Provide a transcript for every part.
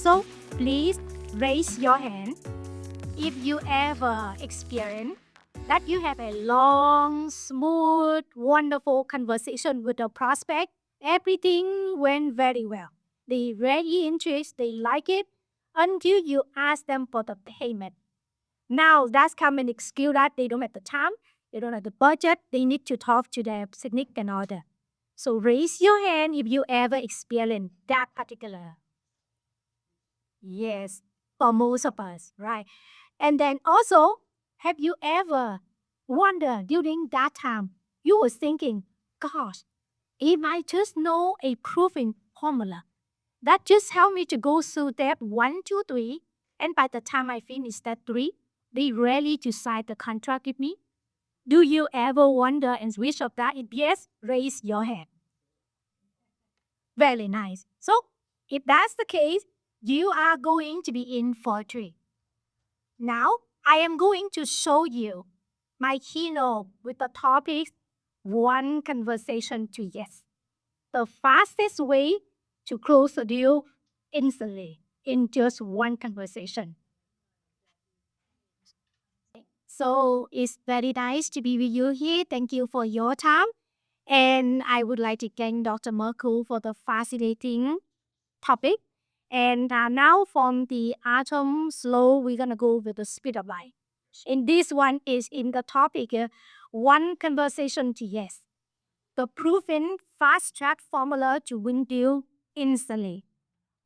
So please raise your hand if you ever experience that you have a long, smooth, wonderful conversation with a prospect. Everything went very well. They really interested, they like it until you ask them for the payment. Now that's common excuse that they don't have the time, they don't have the budget, they need to talk to their significant other. So raise your hand if you ever experience that particular. Yes, for most of us, right? And then also, have you ever wondered during that time, you were thinking, gosh, if I just know a proven formula, that just help me to go through step 1, 2, 3, and by the time I finish step 3, they ready to sign the contract with me? Do you ever wonder and wish of that? If yes, raise your hand. Very nice. So, if that's the case, you are going to be in for a treat. Now, I am going to show you my keynote with the topic One Conversation to Yes. The fastest way to close a deal instantly in just one conversation. So it's very nice to be with you here. Thank you for your time. And I would like to thank Dr. Merkel for the fascinating topic. And now from the atom slow, we're going to go with the speed of light. And this one is in the topic, one conversation to yes. The proven fast track formula to win deal instantly.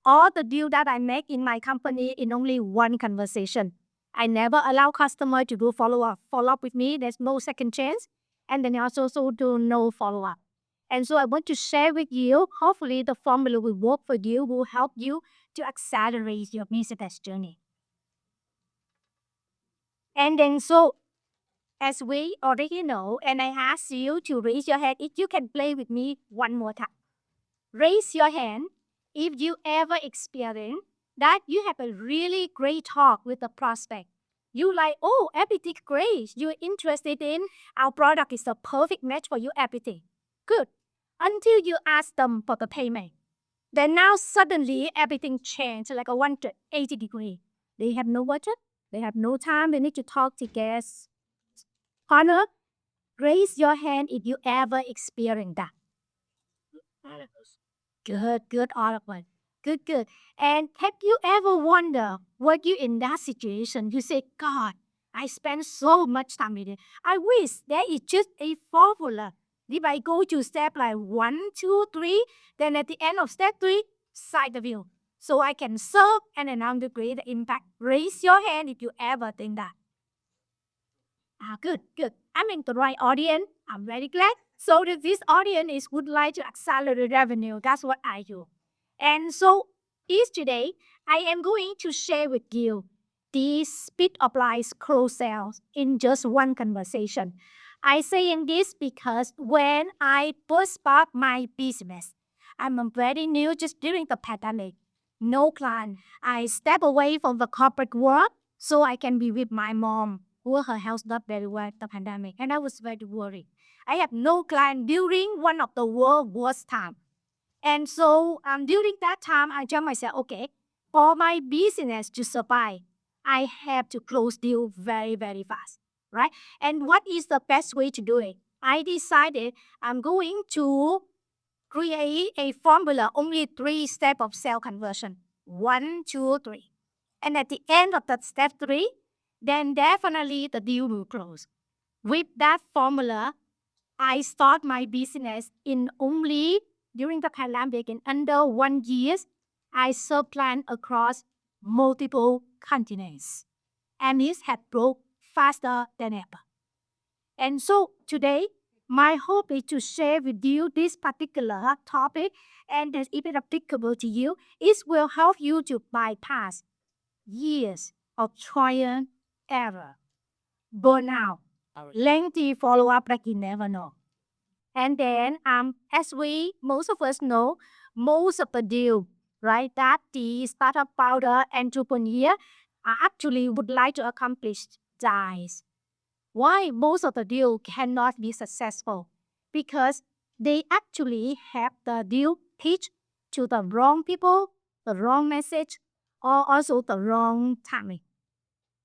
All the deal that I make in my company in only one conversation. I never allow customer to do follow up with me. There's no second chance. And then also do no follow up. And so I want to share with you, hopefully the formula will work for you, will help you to accelerate your business journey. And then so, as we already know, and I ask you to raise your hand if you can play with me one more time. Raise your hand if you ever experience that you have a really great talk with a prospect. You like, oh, everything great. You're interested in our product is a perfect match for you, everything. Good. Until you ask them for the payment. Then now suddenly everything changed like a 180 degree. They have no budget. They have no time. They need to talk to guests. Partner, raise your hand if you ever experienced that. Good, all of us. Good. And have you ever wondered, were you in that situation? You say, God, I spent so much time with it. I wish there is just a formula. If I go to step like 1, 2, 3, then at the end of step 3, side the view. So I can serve and announce the great impact. Raise your hand if you ever think that. Good. I'm in the right audience. I'm very glad. So that this audience is would like to accelerate revenue. That's what I do. And so is today, I am going to share with you the speed of life close sales in just one conversation. I saying this because when I first start my business, I'm very new just during the pandemic. No client. I step away from the corporate world so I can be with my mom, who her health not very well the pandemic, and I was very worried. I have no client during one of the world worst time. And so during that time, I tell myself, okay, for my business to survive, I have to close deal very, very fast, right? And what is the best way to do it? I decided I'm going to create a formula, only 3 steps of sale conversion. 1, 2, 3. And at the end of that step 3, then definitely the deal will close. With that formula, I start my business in only during the pandemic in under 1 year. I serve clients across multiple continents, and it had broke faster than ever. And so today, my hope is to share with you this particular topic, and that if it's applicable to you, it will help you to bypass years of trial, error, burnout, lengthy follow-up like you never know. And then, as most of us know, most of the deal, right, that the startup founder entrepreneur actually would like to accomplish dies. Why most of the deal cannot be successful? Because they actually have the deal pitched to the wrong people, the wrong message, or also the wrong timing.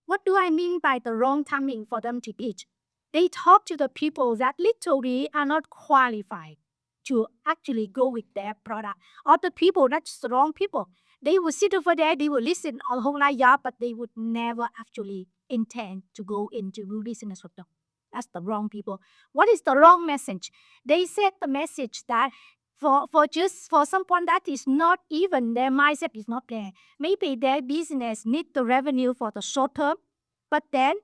What do I mean by the wrong timing for them to pitch? They talk to the people that literally are not qualified to actually go with their product, or the people that's the wrong people. They will sit over there, they will listen a whole lot, yeah, but they would never actually intend to go into business with them. That's the wrong people. What is the wrong message? They said the message that for someone that is not even their mindset is not there. Maybe their business need the revenue for the short term, but then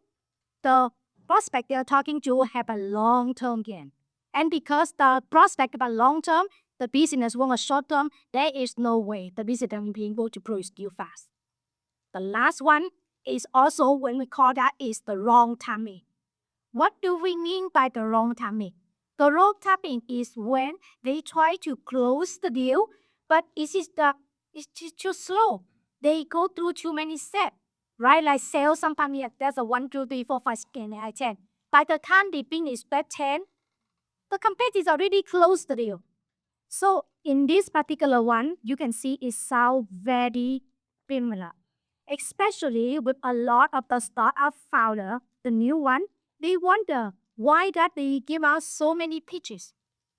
the prospect they are talking to have a long-term gain. And because the prospect about long-term, the business want a short-term, there is no way the business will be able to grow still fast. The last one is also when we call that is the wrong timing. What do we mean by the wrong timing? The wrong timing is when they try to close the deal, but it's just too slow. They go through too many steps, right? Like sales, sometimes there's a 1, 2, 3, 4, 5, 6, 7, 8, 10. By the time they finish that 10, the competitors already closed the deal. So in this particular one, you can see it sounds very similar, especially with a lot of the startup founder, the new one, they wonder why that they give out so many pitches.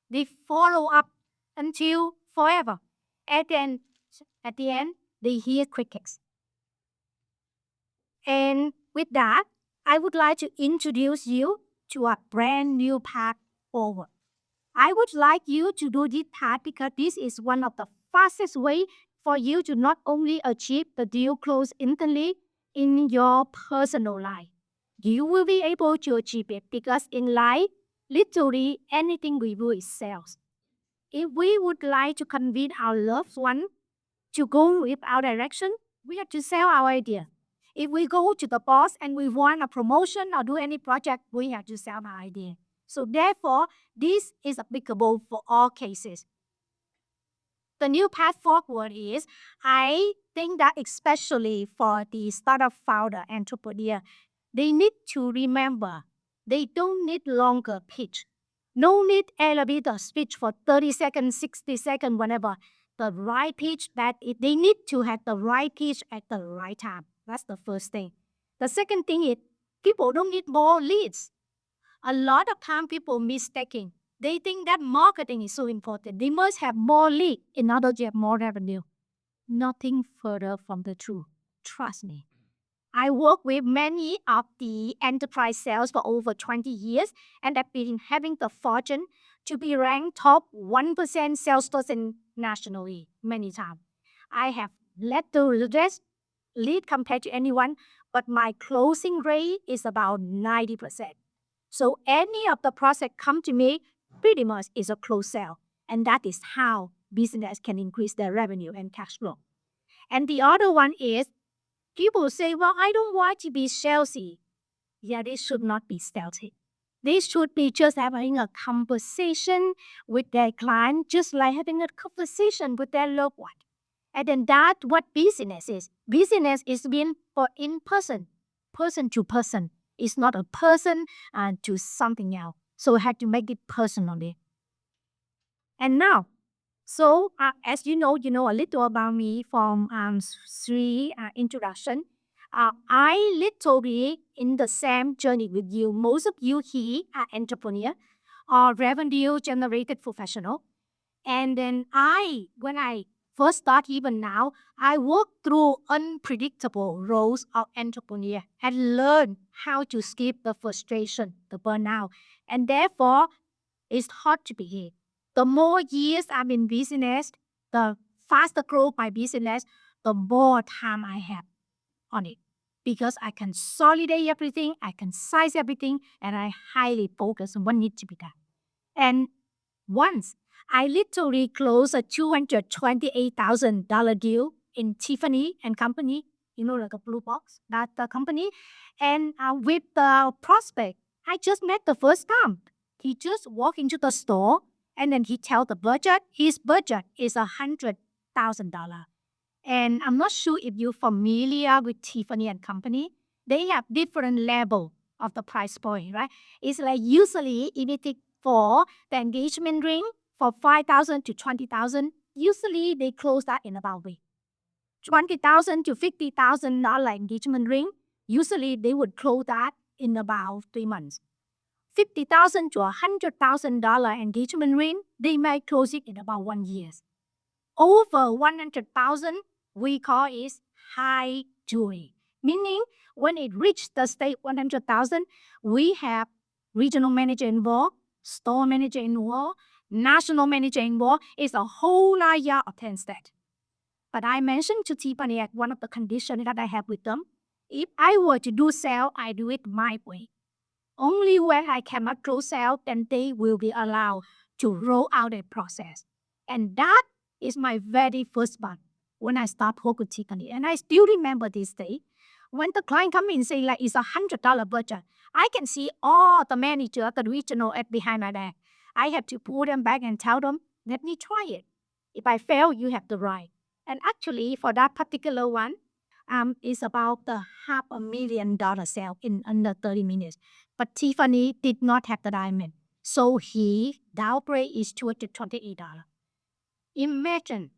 They follow up until forever. And then at the end, they hear crickets. And with that, I would like to introduce you to a brand new path forward. I would like you to do this path because this is one of the fastest way for you to not only achieve the deal close instantly in your personal life. You will be able to achieve it because in life, literally anything we do is sales. If we would like to convince our loved one to go with our direction, we have to sell our idea. If we go to the boss and we want a promotion or do any project, we have to sell our idea. So therefore, this is applicable for all cases. The new path forward is, I think that especially for the startup founder, entrepreneur, they need to remember they don't need longer pitch. No need elevator speech for 30 seconds, 60 seconds, whatever. The right pitch, they need to have the right pitch at the right time. That's the first thing. The second thing is, people don't need more leads. A lot of time people mistaking. They think that marketing is so important. They must have more lead in order to have more revenue. Nothing further from the truth. Trust me. I work with many of the enterprise sales for over 20 years and have been having the fortune to be ranked top 1% salesperson nationally many times. I have led the best lead compared to anyone, but my closing rate is about 90%. So any of the prospect come to me pretty much is a close sale. And that is how business can increase their revenue and cash flow. And the other one is, people say, well, I don't want to be salesy. Yeah, they should not be stealthy. They should be just having a conversation with their client, just like having a conversation with their loved one. And then that's what business is. Business is being for in person to person. It's not a person to something else. So we have to make it personally. And now, so as you know a little about me from Sri introduction. I literally in the same journey with you. Most of you here are entrepreneur or revenue generated professional. And then when I first start even now, I work through unpredictable roles of entrepreneur and learn how to skip the frustration, the burnout. And therefore, it's hard to be here. The more years I'm in business, the faster grow my business, the more time I have on it. Because I can consolidate everything, I can size everything, and I highly focus on what needs to be done. And once, I literally closed a $228,000 deal in Tiffany and Company, like a blue box, that the company. And with the prospect, I just met the first time. He just walked into the store and then he tell the budget. His budget is $100,000. And I'm not sure if you're familiar with Tiffany and Company. They have different level of the price point, right? It's like usually if you take for the engagement ring for 5,000 to 20,000, usually they close that in about a week. $20,000 to $50,000 engagement ring, usually they would close that in about 3 months. $50,000 to $100,000 engagement ring, they might close it in about 1 year. Over 100,000, we call it high jewelry. Meaning, when it reached the state 100,000, we have regional manager involved, store manager involved, national manager involved. It's a whole lot of 10 steps. But I mentioned to Tiffany at one of the conditions that I have with them, if I were to do sale, I do it my way. Only when I cannot close sale, then they will be allowed to roll out a process. And that is my very first month when I start work with Tiffany. And I still remember this day. When the client come in and say like it's $100 budget, I can see all the manager, the regional at behind my back. I have to pull them back and tell them, let me try it. If I fail, you have the right. And actually, for that particular one, it's about the $500,000 sale in under 30 minutes. But Tiffany did not have the diamond. So he downgrade is $228. Imagine,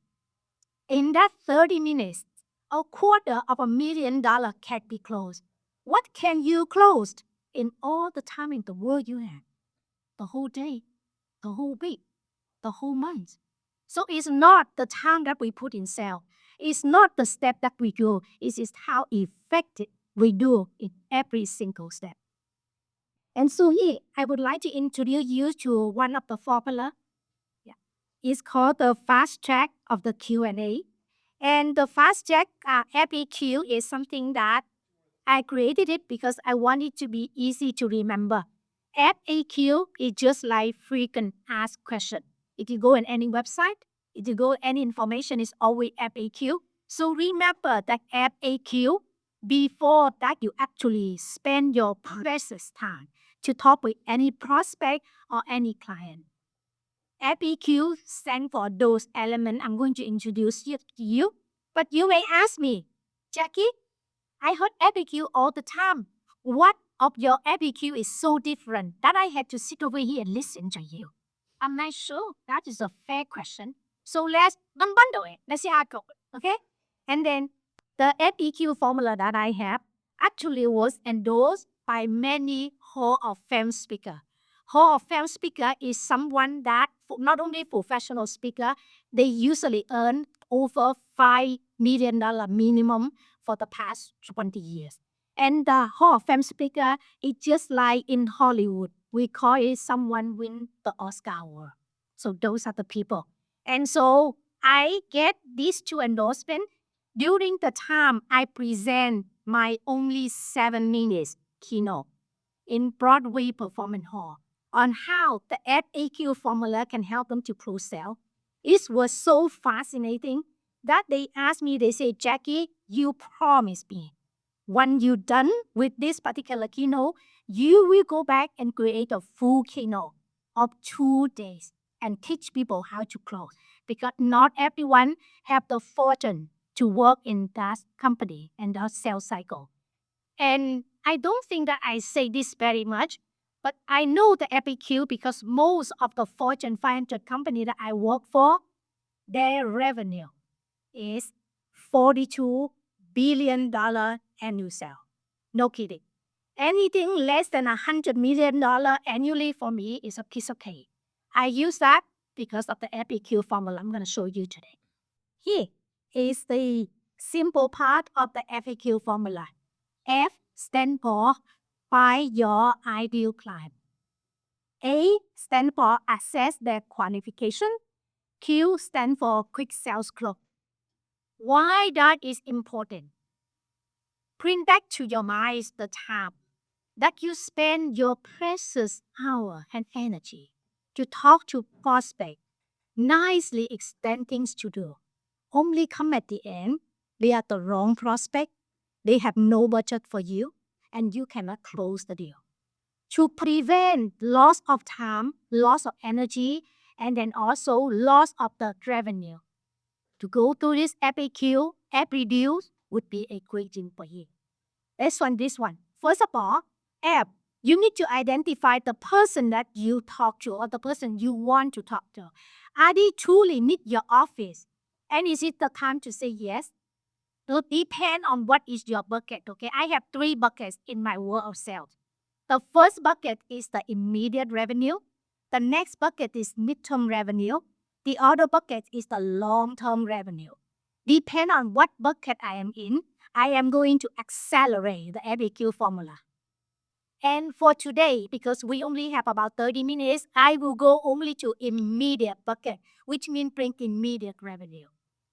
in that 30 minutes, $250,000 can be closed. What can you close in all the time in the world you have? The whole day, the whole week, the whole month. So it's not the time that we put in sale. It's not the step that we do. It is how effective we do in every single step. And so here, I would like to introduce you to one of the formula. Yeah. It's called the fast track of the Q&A. And the fast track F.A.Q is something that I created it because I want it to be easy to remember. F.A.Q is just like frequent asked question. If you go on any website, if you go any information, it's always F.A.Q. So remember that F.A.Q before that you actually spend your precious time to talk with any prospect or any client. F.A.Q stands for those elements I'm going to introduce to you. But you may ask me, Jackie, I heard F.A.Q all the time. What of your F.A.Q is so different that I had to sit over here and listen to you? I'm not sure. That is a fair question. So let's unbundle it. Let's see how it goes. Okay? And then the F.A.Q formula that I have actually was endorsed by many Hall of Fame speakers. Hall of Fame speaker is someone that not only professional speaker, they usually earn over $5 million minimum for the past 20 years. And the Hall of Fame speaker is just like in Hollywood. We call it someone win the Oscar award. So those are the people. And so I get these two endorsements during the time I present my only 7 minutes keynote in Broadway Performance Hall on how the F.A.Q formula can help them to close sale. It was so fascinating that they asked me, they say, Jackie, you promised me when you're done with this particular keynote, you will go back and create a full keynote of 2 days and teach people how to close. Because not everyone have the fortune to work in that company and that sales cycle. And I don't think that I say this very much, but I know the F.A.Q because most of the Fortune 500 company that I work for, their revenue is $42 billion annual sale. No kidding. Anything less than $100 million annually for me is a piece of cake. I use that because of the F.A.Q formula I'm going to show you today. Here is the simple part of the F.A.Q formula. F stands for find your ideal client. A stands for assess their qualification. Q stands for quick sales close. Why that is important? Bring back to your minds the time that you spend your precious hour and energy to talk to prospect, nicely extend things to do. Only come at the end, they are the wrong prospect, they have no budget for you, and you cannot close the deal. To prevent loss of time, loss of energy, and then also loss of the revenue. To go through this F.A.Q, every deal would be a great thing for you. Let's run this one. First of all, F, you need to identify the person that you talk to or the person you want to talk to. Are they truly need your office? And is it the time to say yes? So depend on what is your bucket, okay? I have 3 buckets in my world of sales. The first bucket is the immediate revenue. The next bucket is midterm revenue. The other bucket is the long-term revenue. Depend on what bucket I am in, I am going to accelerate the F.A.Q formula. And for today, because we only have about 30 minutes, I will go only to immediate bucket, which means bring immediate revenue.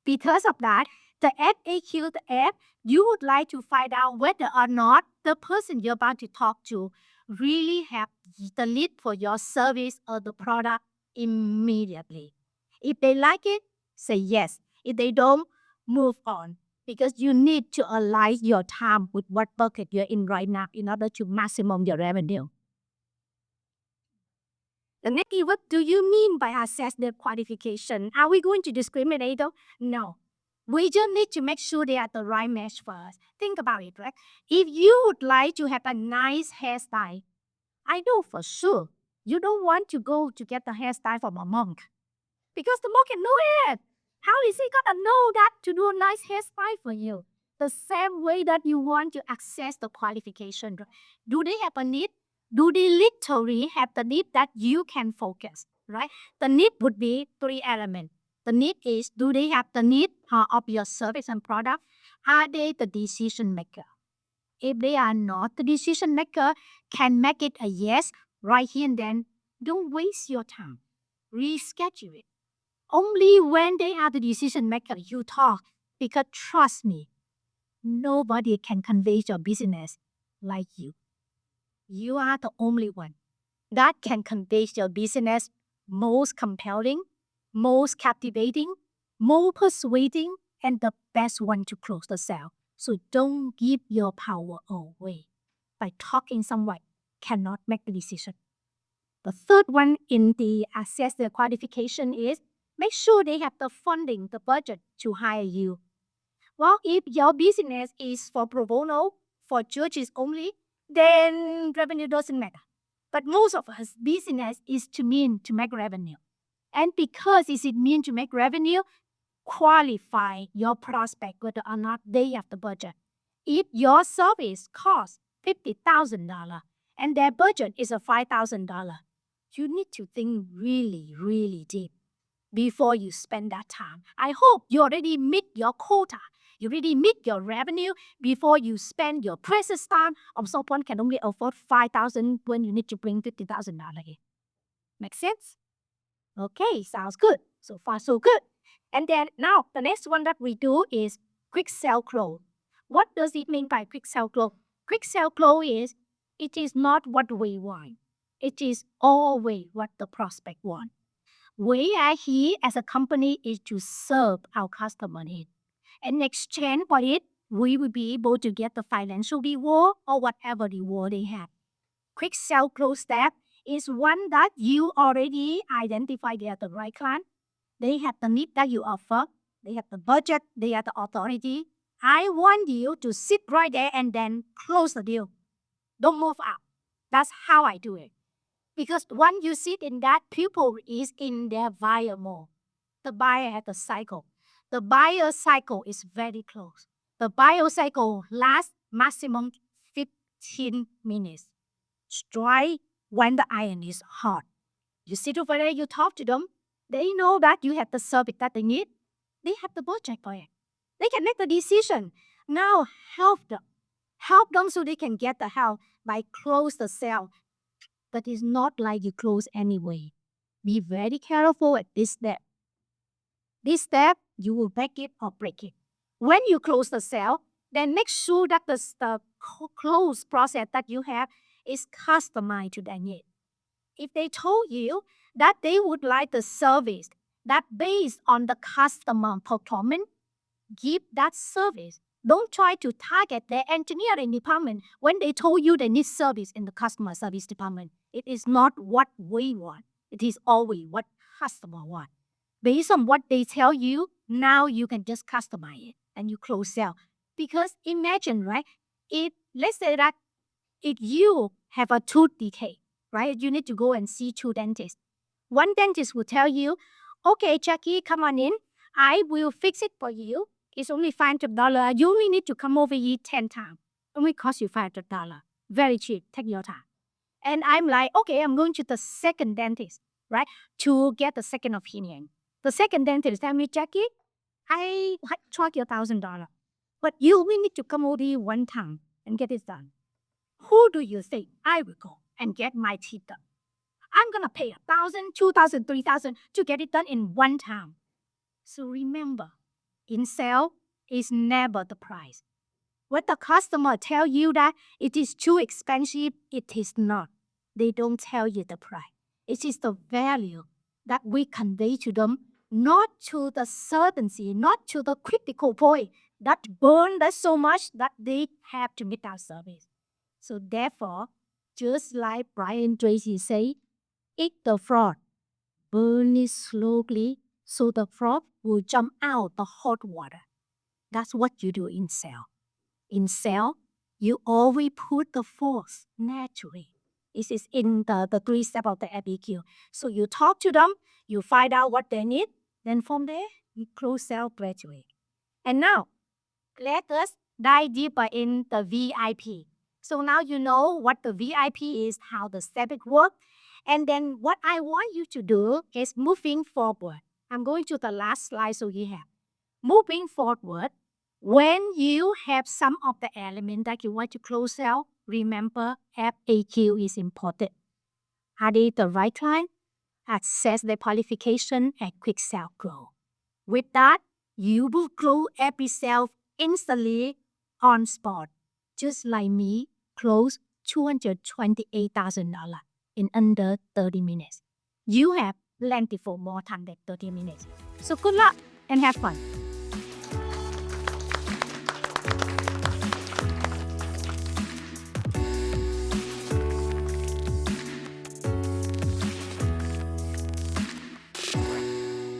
Because of that, the F.A.Q, the app, you would like to find out whether or not the person you're about to talk to really have the need for your service or the product immediately. If they like it, say yes. If they don't, move on, because you need to align your time with what bucket you're in right now in order to maximum your revenue. The next is, what do you mean by assess their qualification? Are we going to discriminate them? No. We just need to make sure they are the right match first. Think about it, right? If you would like to have a nice hairstyle, I know for sure you don't want to go to get the hairstyle from a monk, because the monk can know it. How is he gonna know that to do a nice hairstyle for you? The same way that you want to access the qualification. Do they have a need? Do they literally have the need that you can focus, right? The need would be 3 elements. The need is, do they have the need of your service and product? Are they the decision maker? If they are not the decision maker, can make it a yes right here and then. Don't waste your time. Reschedule it. Only when they are the decision maker, you talk. Because trust me, nobody can convey your business like you. You are the only one that can convey your business most compelling, most captivating, most persuading, and the best one to close the sale. So don't give your power away by talking someone cannot make the decision. The third one in the assess the qualification is, make sure they have the funding, the budget to hire you. Well, if your business is for pro bono, for churches only, then revenue doesn't matter. But most of us business is to mean to make revenue. And because it mean to make revenue, qualify your prospect whether or not they have the budget. If your service costs $50,000 and their budget is a $5,000, you need to think really, really deep before you spend that time. I hope you already meet your quota. You already meet your revenue before you spend your precious time. Someone can only afford $5,000 when you need to bring $50,000 in. Make sense? Okay, sounds good. So far, so good. And then now the next one that we do is quick sell close. What does it mean by quick sell close? Quick sell close is, it is not what we want. It is always what the prospect want. We are here as a company is to serve our customer need. In exchange for it, we will be able to get the financial reward or whatever reward they have. Quick sell close step is one that you already identify they are the right client. They have the need that you offer. They have the budget. They have the authority. I want you to sit right there and then close the deal. Don't move out. That's how I do it. Because when you sit in that, people is in their buyer mode. The buyer has a cycle. The buyer cycle is very close. The buyer cycle lasts maximum 15 minutes. Strike when the iron is hot. You sit over there, you talk to them. They know that you have the service that they need. They have the budget for it. They can make the decision. Now help them. Help them so they can get the help by close the sale. But it's not like you close anyway. Be very careful at this step. This step, you will make it or break it. When you close the sale, then make sure that the close process that you have is customized to their need. If they told you that they would like the service that based on the customer performance, give that service. Don't try to target their engineering department when they told you they need service in the customer service department. It is not what we want. It is always what customer want. Based on what they tell you, now you can just customize it and you close sale. Because imagine, right? Let's say that if you have a tooth decay, right? You need to go and see 2 dentists. One dentist will tell you, okay, Jackie, come on in. I will fix it for you. It's only $500. You only need to come over here 10 times. Only cost you $500. Very cheap. Take your time. And I'm like, okay, I'm going to the second dentist, right? To get the second opinion. The second dentist tell me, Jackie, I charge you $1,000. But you only need to come over here one time and get it done. Who do you think I will go and get my teeth done? I'm gonna pay 1,000, 2,000, 3,000 to get it done in one time. So remember, in sale is never the price. When the customer tell you that it is too expensive, it is not. They don't tell you the price. It is the value that we convey to them, not to the certainty, not to the critical point that burn that so much that they have to meet our service. So therefore, just like Brian Tracy say, eat the frog, burn it slowly so the frog will jump out the hot water. That's what you do in sale. In sale, you always put the force naturally. This is in the three steps of the F.A.Q. So you talk to them, you find out what they need, then from there, you close sale gradually. And now, let us dive deeper in the VIP. So now you know what the VIP is, how the step work. And then what I want you to do is moving forward. I'm going to the last slide so you have. Moving forward, when you have some of the elements that you want to close sell, remember F.A.Q is important. Are they the right client? Access the qualification and quick sell grow. With that, you will grow every sale instantly on spot. Just like me, close $228,000 in under 30 minutes. You have plentiful more time than 30 minutes. So good luck and have fun.